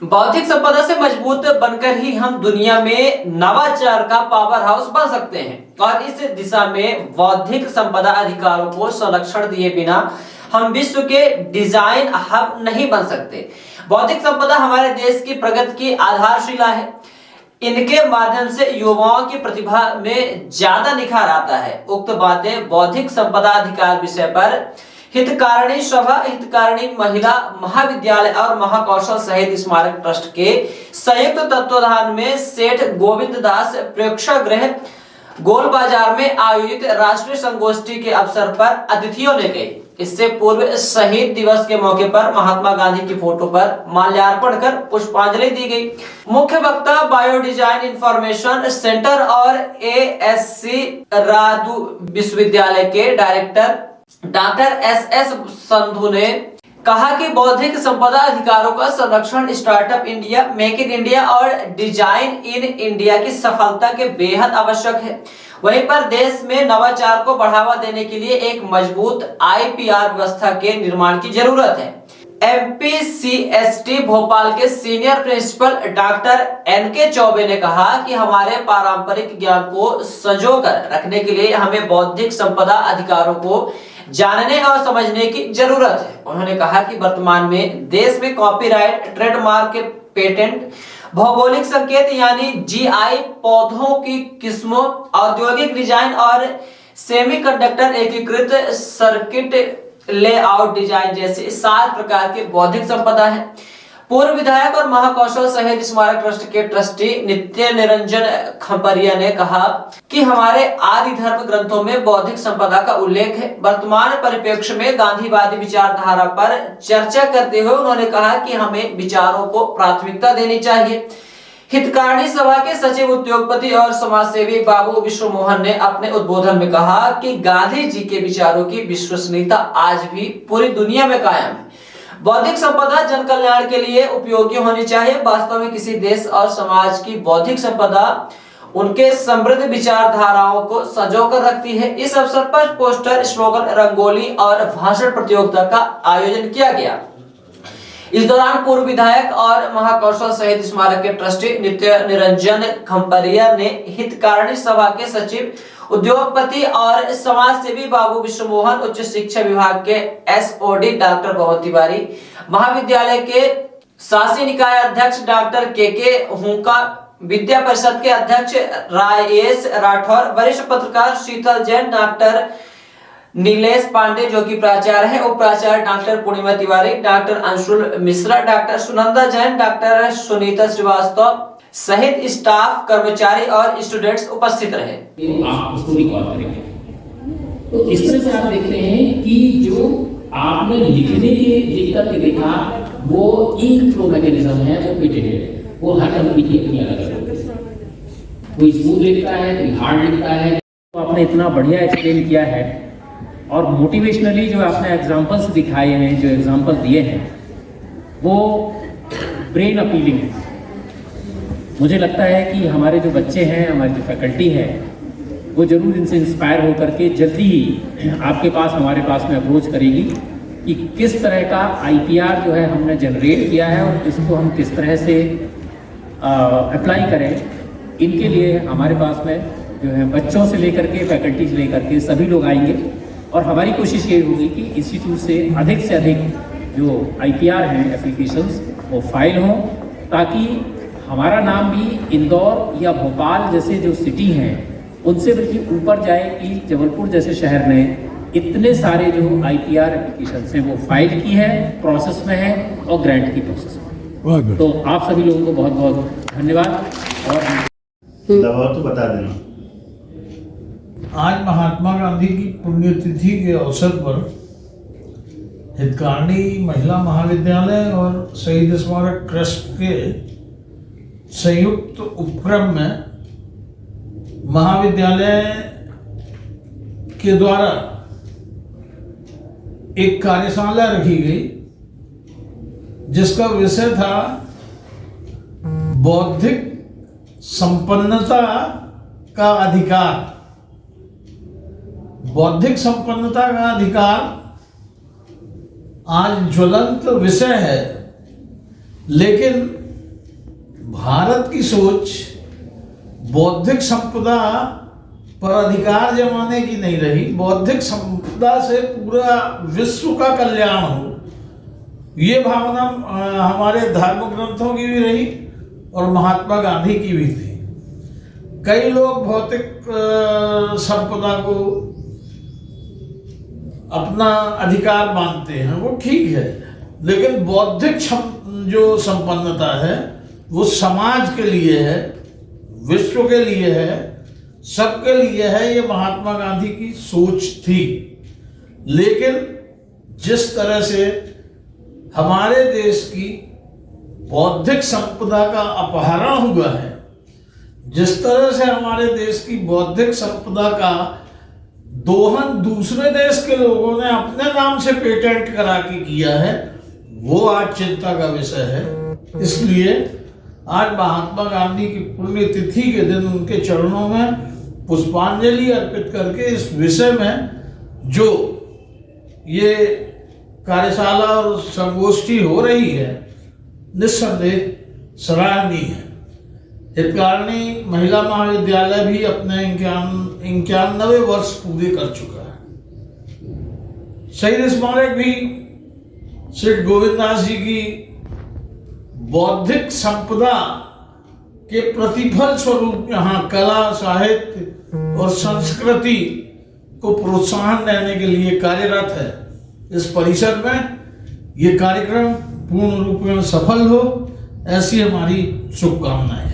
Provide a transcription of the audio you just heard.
बौद्धिक संपदा से मजबूत बनकर ही हम दुनिया में नवाचार का पावर हाउस बन सकते हैं और इस दिशा में बौद्धिक संपदा अधिकारों को संरक्षण दिए बिना हम विश्व के डिजाइन हब नहीं बन सकते। बौद्धिक संपदा हमारे देश की प्रगति की आधारशिला है। इनके माध्यम से युवाओं की प्रतिभा में ज्यादा निखार आता है। उक्त बातें बौद्धिक संपदा अधिकार विषय पर हितकारिणी सभा, हितकारिणी महिला महाविद्यालय और महाकौशल शहीद स्मारक ट्रस्ट के संयुक्त तत्वाधान में सेठ गोविंद दास प्रेक्षागृह गोल बाजार में आयोजित राष्ट्रीय संगोष्ठी के अवसर पर अतिथियों ने कही। इससे पूर्व शहीद दिवस के मौके पर महात्मा गांधी की फोटो पर माल्यार्पण कर पुष्पांजलि दी गई। मुख्य वक्ता बायो डिजाइन इंफॉर्मेशन सेंटर और एएससी रादू विश्वविद्यालय के डायरेक्टर डॉक्टर एस संधू ने कहा कि बौद्धिक संपदा अधिकारों का संरक्षण startup India, make in India और डिजाइन इन इंडिया की सफलता के बेहद आवश्यक है। वहीं पर देश में नवाचार को बढ़ावा देने के लिए एक मजबूत आईपीआर व्यवस्था के निर्माण की जरूरत है। एमपीसीएसटी भोपाल के senior principal doctor NK Choubey ने कहा कि हमारे पारंपरिक ज्ञान को संजोकर रखने के लिए हमें बौद्धिक संपदा अधिकारों को जानने और समझने की जरूरत है। उन्होंने कहा कि वर्तमान में देश में कॉपीराइट, ट्रेडमार्क के पेटेंट, भौगोलिक संकेत यानी जीआई, पौधों की किस्मों, औद्योगिक डिजाइन और सेमीकंडक्टर एकीकृत सर्किट लेआउट डिजाइन जैसे 7 प्रकार के बौद्धिक संपदा है। पूर्व विधायक और महाकौशल शहीद स्मारक ट्रस्ट के ट्रस्टी नित्य निरंजन खंपरिया ने कहा कि हमारे आदि धर्म ग्रंथों में बौद्धिक संपदा का उल्लेख है। वर्तमान परिप्रेक्ष्य में गांधीवादी विचारधारा पर चर्चा करते हुए उन्होंने कहा कि हमें विचारों को प्राथमिकता देनी चाहिए। हितकारिणी सभा के सचिव, उद्योगपति और समाजसेवी बाबू विश्वमोहन ने अपने उद्बोधन में कहा कि गांधी जी के विचारों की विश्वसनीयता आज भी पूरी दुनिया में कायम है। बौद्धिक संपदा जन कल्याण के लिए उपयोगी होनी चाहिए। वास्तव में किसी देश और समाज की बौद्धिक संपदा उनके समृद्ध विचारधाराओं को संजोकर रखती है। इस अवसर पर पोस्टर, स्लोगन, रंगोली और भाषण प्रतियोगिता का आयोजन किया गया। इस दौरान पूर्व विधायक और महाकौशल शहीद स्मारक के ट्रस्टी नित्य निरंजन खंपरिया ने हितकारिणी सभा के सचिव, उद्योगपति और समाजसेवी बाबू विश्वमोहन, उच्च शिक्षा विभाग के एसओडी डॉक्टर पवन तिवारी, महाविद्यालय के शासी निकाय अध्यक्ष डॉक्टर के हुंका, विद्या परिषद के अध्यक्ष राजेश राठौर, वरिष्ठ पत्रकार शीतल जैन, डॉक्टर नीलेश पांडे जो कि प्राचार्य है, उप प्राचार्य doctor Purnima Tiwari, doctor Anshul Mishra, doctor Sunanda Jain, doctor Sunita Srivastava सहित स्टाफ, कर्मचारी और स्टूडेंट्स उपस्थित रहे। आप उसको रिकॉर्ड करेंगे तो इस तरह से आप देख रहे हैं कि जो आपने लिखने के दिक्कत देखा वो इंक फ्लो मैकेनिज्म है, वो पिटेड है। वो हर कंपनी की अपनी अलग अलग, कोई स्मूथ लिखता है, कोई हार्ड लिखता है। तो आपने इतना बढ़िया एक्सप्लेन किया है और मोटिवेशनली जो आपने एग्जांपल्स दिखाए हैं, जो एग्जांपल दिए हैं वो ब्रेन अपीलिंग है। मुझे लगता है कि हमारे जो बच्चे हैं, हमारी जो फैकल्टी है, वो जरूर इनसे इंस्पायर होकर के जल्दी ही आपके पास, हमारे पास में अप्रोच करेगी कि किस तरह का आईपीआर जो है हमने जनरेट किया है और इसको हम किस तरह से अप्लाई करें। इनके लिए हमारे पास में जो है बच्चों से लेकर के, फैकल्टी से लेकर के सभी लोग आएंगे और हमारी कोशिश ये होगी कि इंस्टीट्यूट से अधिक जो आईपीआर हैं एप्लीकेशंस वो फाइल हों, ताकि हमारा नाम भी इंदौर या भोपाल जैसे जो सिटी हैं उनसे बल्कि ऊपर जाए कि जबलपुर जैसे शहर ने इतने सारे जो आईपीआर एप्लीकेशंस हैं वो फाइल की है, प्रोसेस में है और ग्रांट की प्रोसेस में। तो आप सभी लोगों को बहुत बहुत धन्यवाद। और दबाव तो बता देना। आज महात्मा गांधी की पुण्यतिथि के अवसर पर हितकारिणी महिला महाविद्यालय और शहीद स्मारक ट्रस्ट के संयुक्त उपक्रम में महाविद्यालय के द्वारा एक कार्यशाला रखी गई जिसका विषय था बौद्धिक संपन्नता का अधिकार। बौद्धिक संपन्नता का अधिकार आज ज्वलंत विषय है, लेकिन भारत की सोच बौद्धिक संपदा पर अधिकार जमाने की नहीं रही। बौद्धिक संपदा से पूरा विश्व का कल्याण हो, ये भावना हमारे धर्म ग्रंथों की भी रही और महात्मा गांधी की भी थी। कई लोग भौतिक संपदा को अपना अधिकार मानते हैं, वो ठीक है, लेकिन बौद्धिक जो संपन्नता है वो समाज के लिए है, विश्व के लिए है, सबके लिए है। ये महात्मा गांधी की सोच थी। लेकिन जिस तरह से हमारे देश की बौद्धिक संपदा का अपहरण हुआ है, जिस तरह से हमारे देश की बौद्धिक संपदा का दोहन दूसरे देश के लोगों ने अपने नाम से पेटेंट करा के किया है, वो आज चिंता का विषय है। इसलिए आज महात्मा गांधी की पुण्यतिथि के दिन उनके चरणों में पुष्पांजलि अर्पित करके इस विषय में जो ये कार्यशाला और संगोष्ठी हो रही है, निस्संदेह सराहनीय है। हितकारिणी महिला महाविद्यालय भी अपने 91 वर्ष पूरे कर चुका है। शहीद स्मारक भी श्री गोविंददास जी की बौद्धिक संपदा के प्रतिफल स्वरूप यहाँ कला, साहित्य और संस्कृति को प्रोत्साहन देने के लिए कार्यरत है। इस परिसर में ये कार्यक्रम पूर्ण रूप में सफल हो, ऐसी हमारी शुभकामनाएं।